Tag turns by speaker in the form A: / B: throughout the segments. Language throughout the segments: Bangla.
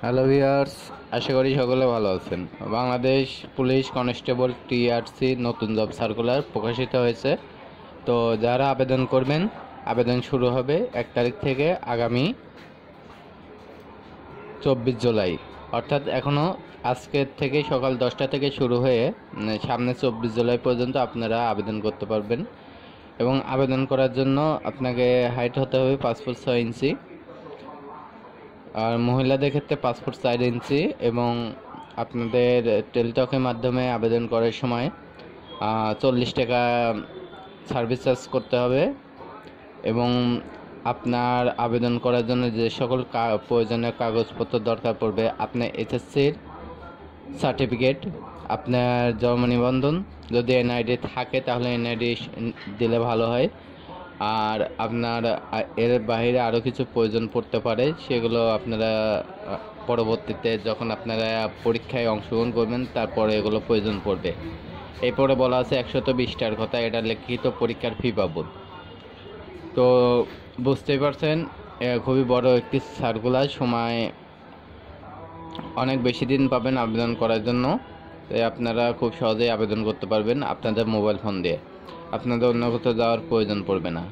A: হ্যালো ভিউয়ার্স, আশা করি সকলে ভালো আছেন। বাংলাদেশ পুলিশ কনস্টেবল টিআরসি নতুন জব সার্কুলার প্রকাশিত হয়েছে। তো যারা আবেদন করবেন, আবেদন শুরু হবে 1 তারিখ থেকে আগামী 24 জুলাই, অর্থাৎ এখনও আজকের থেকে সকাল 10টা থেকে শুরু হয়ে সামনে 24 জুলাই পর্যন্ত আপনারা আবেদন করতে পারবেন। এবং আবেদন করার জন্য আপনাকে হাইট হতে হবে 5 ফুট 6 ইঞ্চি, আর মহিলাদের ক্ষেত্রে 5 ফুট 4 ইঞ্চি। এবং আপনাদের টেলিটকের মাধ্যমে আবেদন করার সময় 40 টাকা সার্ভিস চার্জ করতে হবে। এবং আপনার আবেদন করার জন্য যে সকল প্রয়োজনীয় কাগজপত্র দরকার পড়বে, আপনার এইচএসসির সার্টিফিকেট, আপনার জন্ম নিবন্ধন, যদি এনআইডি থাকে তাহলে এনআইডি দিলে ভালো হয়। আর আপনার এর বাইরে আরও কিছু প্রয়োজন পড়তে পারে, সেগুলো আপনারা পরবর্তীতে যখন আপনারা পরীক্ষায় অংশগ্রহণ করবেন তারপরে এগুলো প্রয়োজন পড়বে। এরপরে বলা আছে 120টার কথা, এটা লিখিত পরীক্ষার ফি বাবদ। তো বুঝতেই পারছেন, খুবই বড় একটি সার্কুলার, সময় অনেক বেশি দিন পাবেন আবেদন করার জন্য। তাই আপনারা খুব সহজেই আবেদন করতে পারবেন আপনাদের মোবাইল ফোন দিয়ে, আপনাদের অন্য কোথাও যাওয়ার প্রয়োজন পড়বে না।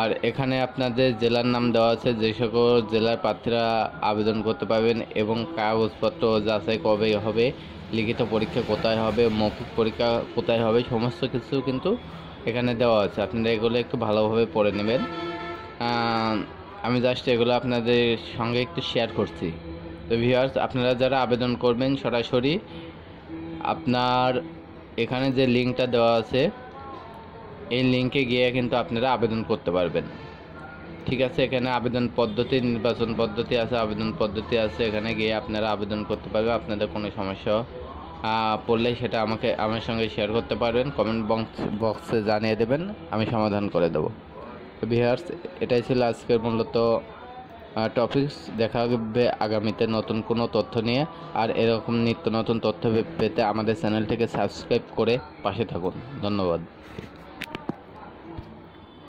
A: আর এখানে আপনাদের জেলার নাম দেওয়া আছে, যে সকল জেলার প্রার্থীরা আবেদন করতে পারবেন, এবং কাগজপত্র যাচাই কবে হবে, লিখিত পরীক্ষা কোথায় হবে, মৌখিক পরীক্ষা কোথায় হবে, সমস্ত কিছু কিন্তু এখানে দেওয়া আছে। আপনারা এগুলো একটু ভালোভাবে পড়ে নেবেন। আমি জাস্ট এগুলো আপনাদের সঙ্গে একটু শেয়ার করছি। তো ভিউয়ার্স, আপনারা যারা আবেদন করবেন সরাসরি আপনার এখানে যে লিঙ্কটা দেওয়া আছে, এই লিঙ্কে গিয়ে কিন্তু আপনারা আবেদন করতে পারবেন। ঠিক আছে, এখানে আবেদন পদ্ধতি, নির্বাচন পদ্ধতি আছে, আবেদন পদ্ধতি আছে, এখানে গিয়ে আপনারা আবেদন করতে পারবেন। আপনাদের কোনো সমস্যা পড়লে সেটা আমার সঙ্গে শেয়ার করতে পারবেন, কমেন্ট বক্সে জানিয়ে দেবেন, আমি সমাধান করে দেবো। তো ভিউয়ার্স, এটাই ছিল আজকের মূলত টপিকস। দেখা হবে আগামীতে নতুন কোনো তথ্য নিয়ে। আর এরকম নিত্য নতুন তথ্য পেতে আমাদের চ্যানেলটিকে সাবস্ক্রাইব করে পাশে থাকুন। ধন্যবাদ।